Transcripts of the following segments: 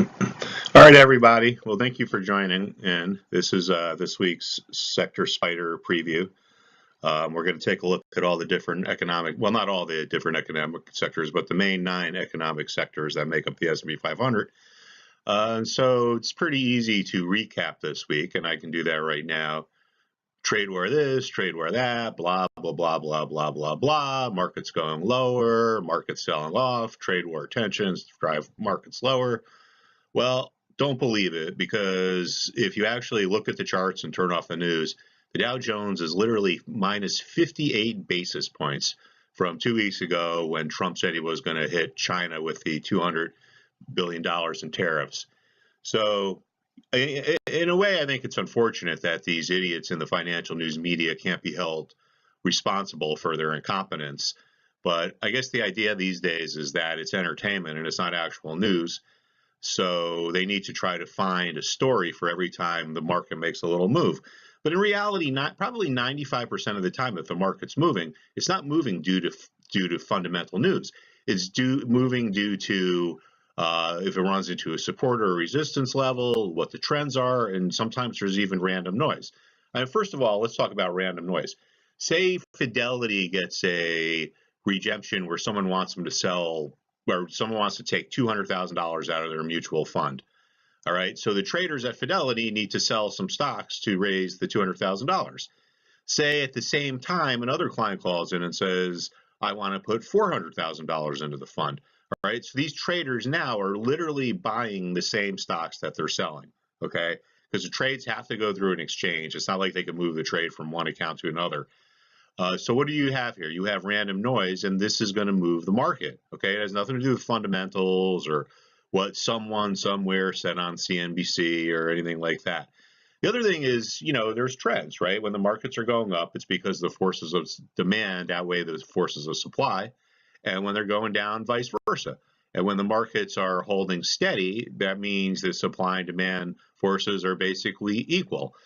All right, everybody. Well, thank you for joining in. This is this week's Sector Spider preview. We're going to take a look at all the different economic, well, not all the different economic sectors, but the main 9 economic sectors that make up the S&P 500. So it's pretty easy to recap this week, and I can do that right now. Trade war this, trade war that, blah, blah, blah, blah, blah, blah, blah. Markets going lower, markets selling off, trade war tensions drive markets lower. Well, don't believe it, because if you actually look at the charts and turn off the news, the Dow Jones is literally minus 58 basis points from 2 weeks ago when Trump said he was going to hit China with the $200 billion in tariffs. So in a way, I think it's unfortunate that these idiots in the financial news media can't be held responsible for their incompetence. But I guess the idea these days is that it's entertainment and it's not actual news. So they need to try to find a story for every time the market makes a little move. But in reality, probably 95% of the time, if the market's moving, it's not moving due to fundamental news. It's moving due to if it runs into a support or a resistance level, what the trends are, and sometimes there's even random noise. And first of all, let's talk about random noise. Say Fidelity gets a redemption where someone wants them to sell, where someone wants to take $200,000 out of their mutual fund. All right, so the traders at Fidelity need to sell some stocks to raise the $200,000. Say at the same time, another client calls in and says, I want to put $400,000 into the fund. All right, so these traders now are literally buying the same stocks that they're selling, okay? Because the trades have to go through an exchange. It's not like they can move the trade from one account to another. So what do you have here? You have random noise, and this is going to move the market, okay? It has nothing to do with fundamentals or what someone somewhere said on CNBC or anything like that. The other thing is, there's trends, right? When the markets are going up, it's because the forces of demand outweigh the forces of supply. And when they're going down, vice versa. And when the markets are holding steady, that means the supply and demand forces are basically equal.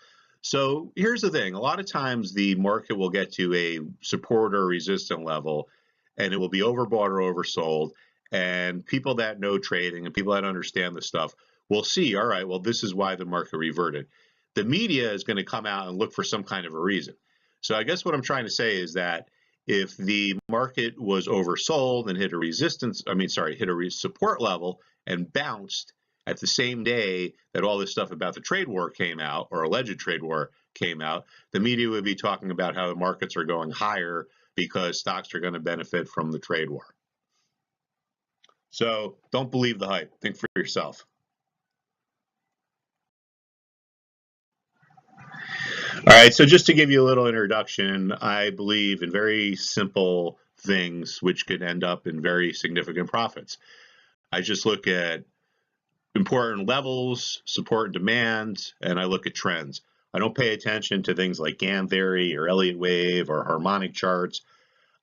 So here's the thing. A lot of times the market will get to a support or resistant level, and it will be overbought or oversold. And people that know trading and people that understand the stuff will see, all right, well, this is why the market reverted. The media is going to come out and look for some kind of a reason. So I guess what I'm trying to say is that if the market was oversold and hit a support level and bounced at the same day that all this stuff about the trade war came out, or alleged trade war came out, the media would be talking about how the markets are going higher because stocks are going to benefit from the trade war. So don't believe the hype. Think for yourself. All right, so just to give you a little introduction, I believe in very simple things which could end up in very significant profits. I just look at important levels, support and demand, and I look at trends. I don't pay attention to things like Gann theory or Elliott wave or harmonic charts.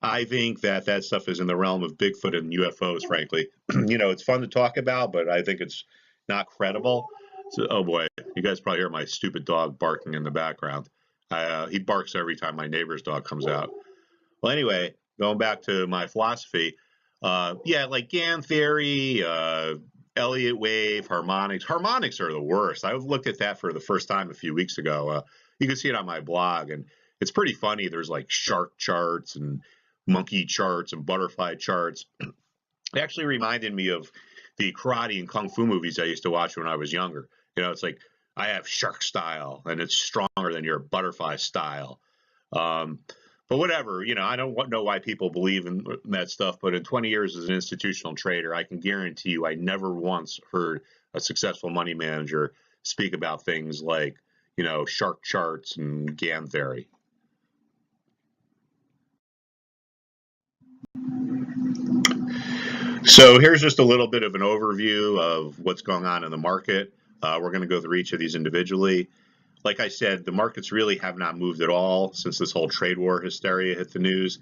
I think that stuff is in the realm of Bigfoot and UFOs, frankly. It's fun to talk about, but I think it's not credible. So, oh boy, you guys probably hear my stupid dog barking in the background. He barks every time my neighbor's dog comes out. Well, anyway, going back to my philosophy, like Gann theory, Elliott wave, harmonics. Harmonics are the worst. I looked at that for the first time a few weeks ago. You can see it on my blog, and it's pretty funny. There's like shark charts and monkey charts and butterfly charts. It actually reminded me of the karate and kung fu movies I used to watch when I was younger. It's like I have shark style, and it's stronger than your butterfly style. But whatever, I don't know why people believe in that stuff, but in 20 years as an institutional trader, I can guarantee you I never once heard a successful money manager speak about things like, shark charts and Gann theory. So here's just a little bit of an overview of what's going on in the market. We're going to go through each of these individually. Like I said, the markets really have not moved at all since this whole trade war hysteria hit the news.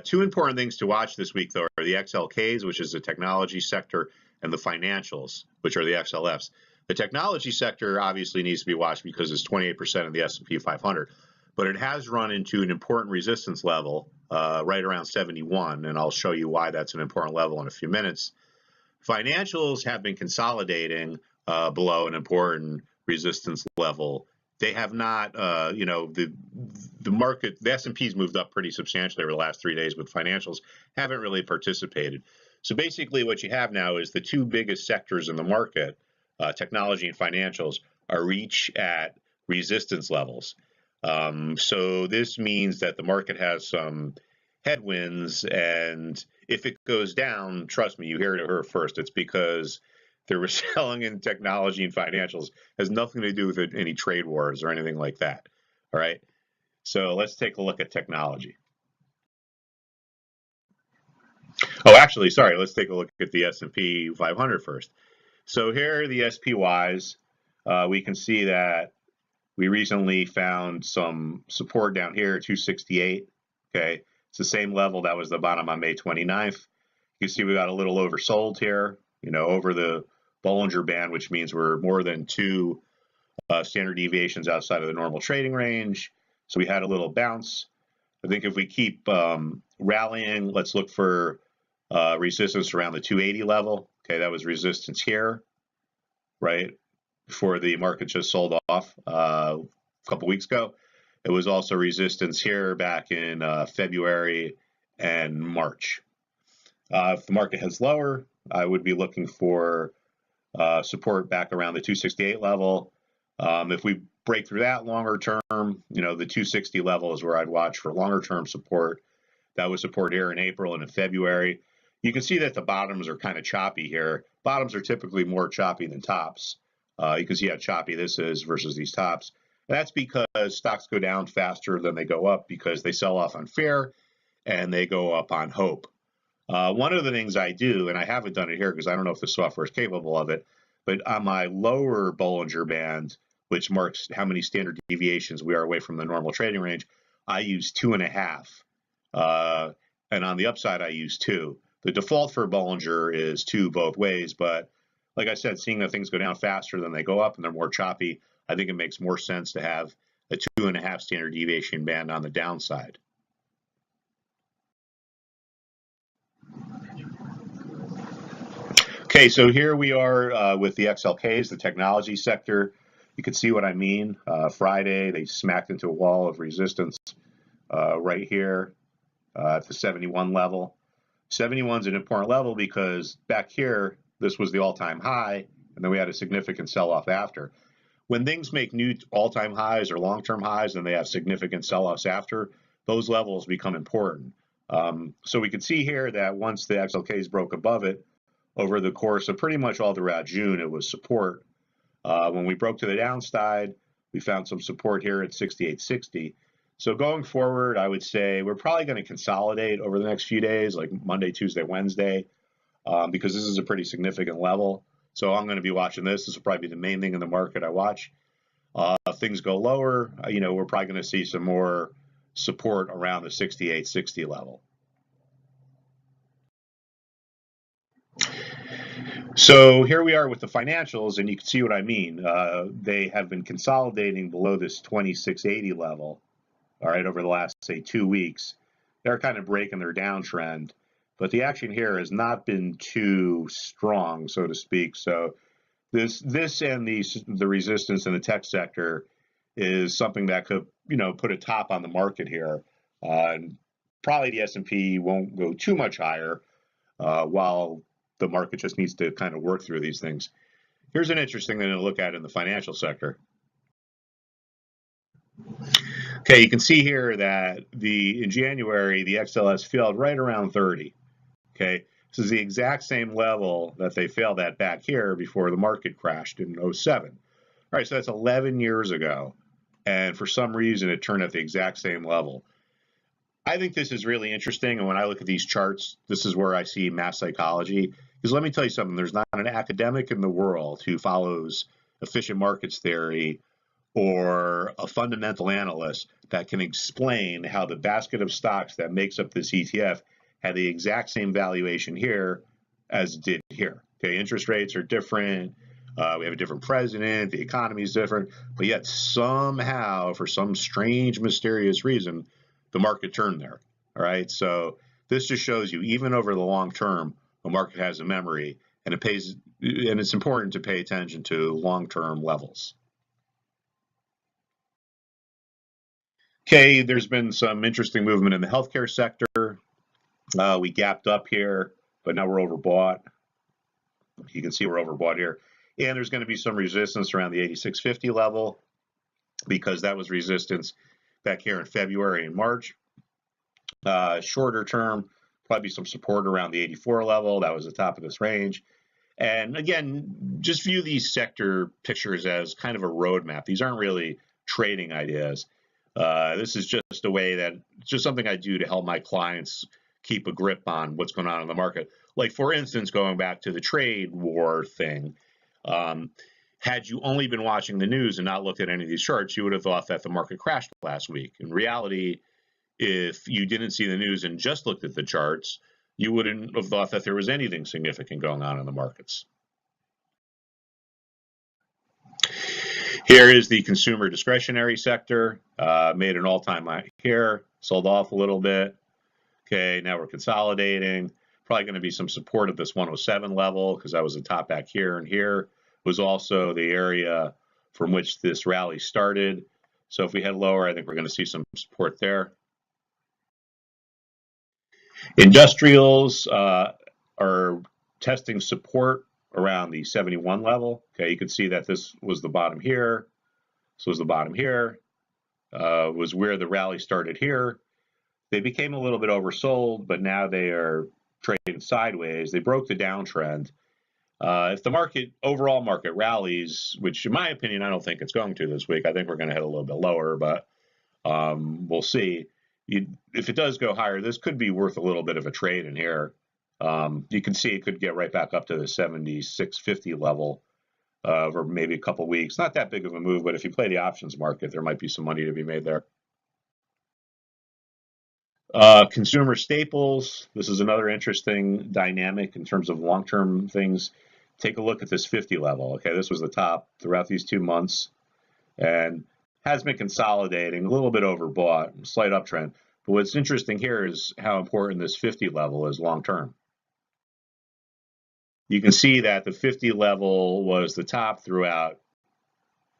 Two important things to watch this week, though, are the XLKs, which is the technology sector, and the financials, which are the XLFs. The technology sector obviously needs to be watched because it's 28% of the S&P 500, but it has run into an important resistance level right around 71, and I'll show you why that's an important level in a few minutes. Financials have been consolidating below an important resistance level. They have not, the market, the S&P's moved up pretty substantially over the last 3 days, but financials haven't really participated. So basically what you have now is the two biggest sectors in the market, technology and financials, are each at resistance levels. So this means that the market has some headwinds, and if it goes down, trust me, you hear it here first. It's because they were selling in technology and financials. It has nothing to do with any trade wars or anything like that. All right. So let's take a look at technology. Oh, actually, sorry. Let's take a look at the S&P 500 first. So here are the SPYs. We can see that we recently found some support down here, 268. Okay. It's the same level that was the bottom on May 29th. You can see we got a little oversold here, over the Bollinger Band, which means we're more than two standard deviations outside of the normal trading range. So we had a little bounce. I think if we keep rallying, let's look for resistance around the 280 level. Okay, that was resistance here, right? Before the market just sold off a couple weeks ago. It was also resistance here back in February and March. If the market heads lower, I would be looking for support back around the 268 level. If we break through that longer term, the 260 level is where I'd watch for longer term support. That was support here in April and in February. You can see that the bottoms are kind of choppy here. Bottoms are typically more choppy than tops. You can see how choppy this is versus these tops. That's because stocks go down faster than they go up because they sell off on fear and they go up on hope. One of the things I do, and I haven't done it here because I don't know if the software is capable of it, but on my lower Bollinger Band, which marks how many standard deviations we are away from the normal trading range, I use 2.5. And on the upside, I use 2. The default for Bollinger is 2 both ways, but like I said, seeing that things go down faster than they go up and they're more choppy, I think it makes more sense to have a 2.5 standard deviation band on the downside. Okay, so here we are with the XLKs, the technology sector. You can see what I mean. Friday, they smacked into a wall of resistance right here at the 71 level. 71 is an important level because back here, this was the all-time high, and then we had a significant sell-off after. When things make new all-time highs or long-term highs and they have significant sell-offs after, those levels become important. So we can see here that once the XLKs broke above it, over the course of pretty much all throughout June, it was support. When we broke to the downside, we found some support here at 68.60. So going forward, I would say we're probably going to consolidate over the next few days, like Monday, Tuesday, Wednesday, because this is a pretty significant level. So I'm going to be watching this. This will probably be the main thing in the market I watch. If things go lower, we're probably going to see some more support around the 68.60 level. So here we are with the financials, and you can see what I mean. They have been consolidating below this 2680 level, all right, over the last, say, 2 weeks. They're kind of breaking their downtrend, but the action here has not been too strong, so to speak. So this and the resistance in the tech sector is something that could, put a top on the market here. And probably the S&P won't go too much higher, while the market just needs to kind of work through these things. Here's an interesting thing to look at in the financial sector. Okay, you can see here that in January, the XLS failed right around 30. Okay, this is the exact same level that they failed at back here before the market crashed in 07. All right, so that's 11 years ago. And for some reason, it turned at the exact same level. I think this is really interesting. And when I look at these charts, this is where I see mass psychology. Because let me tell you something, there's not an academic in the world who follows efficient markets theory or a fundamental analyst that can explain how the basket of stocks that makes up this ETF had the exact same valuation here as it did here. Okay, interest rates are different. We have a different president. The economy is different. But yet somehow, for some strange, mysterious reason, the market turned there. All right, so this just shows you, even over the long term, the market has a memory, and it's important to pay attention to long-term levels. Okay, there's been some interesting movement in the healthcare sector. We gapped up here, but now we're overbought. You can see we're overbought here. And there's going to be some resistance around the 86.50 level because that was resistance back here in February and March. Shorter term, probably some support around the 84 level. That was the top of this range. And again, just view these sector pictures as kind of a roadmap. These aren't really trading ideas. This is just a way that it's just something I do to help my clients keep a grip on what's going on in the market. Like, for instance, going back to the trade war thing, had you only been watching the news and not looked at any of these charts, you would have thought that the market crashed last week. In reality, if you didn't see the news and just looked at the charts, you wouldn't have thought that there was anything significant going on in the markets. Here is the consumer discretionary sector, made an all-time high here, sold off a little bit. Okay, now we're consolidating. Probably going to be some support at this 107 level because that was the top back here, and here was also the area from which this rally started. So if we head lower, I think we're going to see some support there. Industrials are testing support around the 71 level. Okay, you can see that this was the bottom here. This was the bottom here. Was where the rally started here. They became a little bit oversold, but now they are trading sideways. They broke the downtrend. If the overall market rallies, which in my opinion, I don't think it's going to this week. I think we're going to head a little bit lower, but we'll see. If it does go higher, this could be worth a little bit of a trade in here. You can see it could get right back up to the 76.50 level for maybe a couple weeks. Not that big of a move, but if you play the options market, there might be some money to be made there. Consumer staples. This is another interesting dynamic in terms of long-term things. Take a look at this 50 level. Okay, this was the top throughout these 2 months and has been consolidating, a little bit overbought, slight uptrend. But what's interesting here is how important this 50 level is long-term. You can see that the 50 level was the top throughout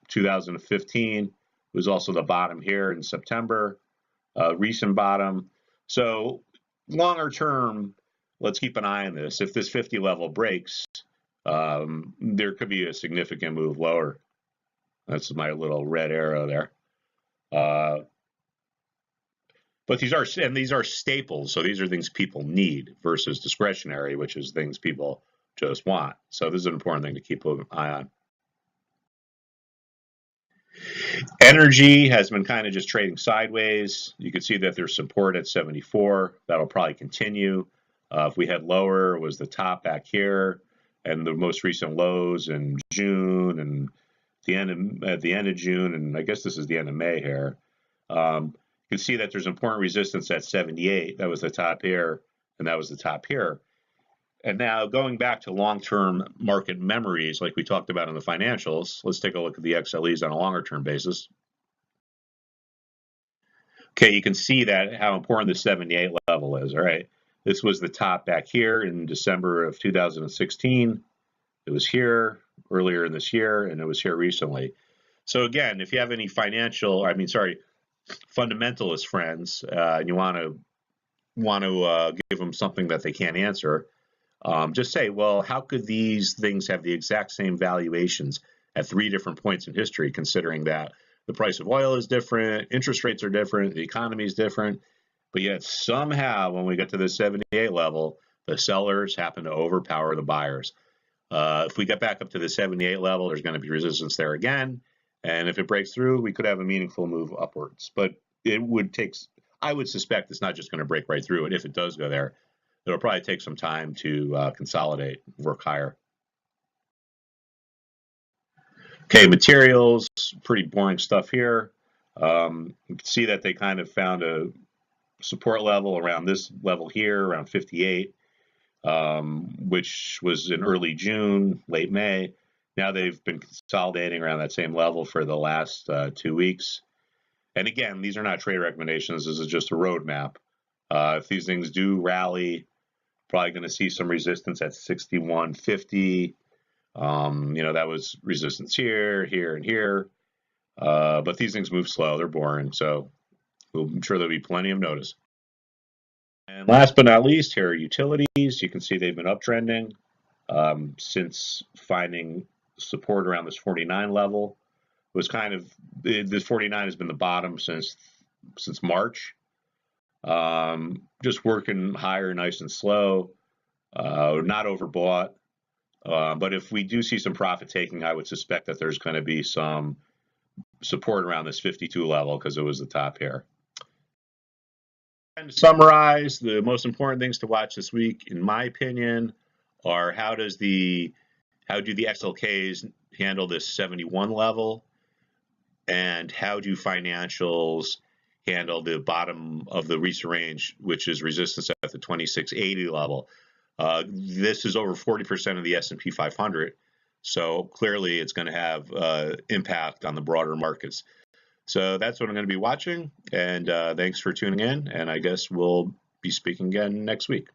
2015. It was also the bottom here in September, recent bottom. So longer term, let's keep an eye on this. If this 50 level breaks, there could be a significant move lower. That's my little red arrow there. But these are staples. So these are things people need versus discretionary, which is things people just want. So this is an important thing to keep an eye on. Energy has been kind of just trading sideways. You can see that there's support at 74. That'll probably continue. If we head lower, it was the top back here, and the most recent lows in June and at the end of June, and I guess this is the end of May here. You can see that there's important resistance at 78. That was the top here, and that was the top here. And now going back to long-term market memories, like we talked about in the financials, let's take a look at the XLEs on a longer-term basis. Okay, you can see that how important the 78 level is, all right? This was the top back here in December of 2016. It was here earlier in this year, and it was here recently. So again, if you have any fundamentalist friends, and you want to give them something that they can't answer, just say, well, how could these things have the exact same valuations at 3 different points in history, considering that the price of oil is different, interest rates are different, the economy is different, but yet somehow when we get to the 78 level, the sellers happen to overpower the buyers. If we get back up to the 78 level, there's going to be resistance there again, and if it breaks through, we could have a meaningful move upwards. But it would take, I would suspect it's not just going to break right through it. If it does go there, it'll probably take some time to consolidate, work higher. Okay, materials, pretty boring stuff here. You can see that they kind of found a support level around this level here, around 58, which was in early June, late May. Now they've been consolidating around that same level for the last 2 weeks. And again, these are not trade recommendations. This is just a roadmap. If these things do rally, Probably going to see some resistance at 61.50. That was resistance here, here, and here. But these things move slow. They're boring. So I'm sure there'll be plenty of notice. And last but not least, here are utilities. You can see they've been uptrending since finding support around this 49 level. It was kind of, this 49 has been the bottom since March. Just working higher, nice and slow, not overbought. But if we do see some profit taking, I would suspect that there's going to be some support around this 52 level because it was the top here. And to summarize, the most important things to watch this week, in my opinion, are how do the XLKs handle this 71 level, and how do financials handle the bottom of the recent range, which is resistance at the 2680 level. This is over 40% of the S&P 500, so clearly it's going to have impact on the broader markets. So that's what I'm going to be watching, and thanks for tuning in, and I guess we'll be speaking again next week.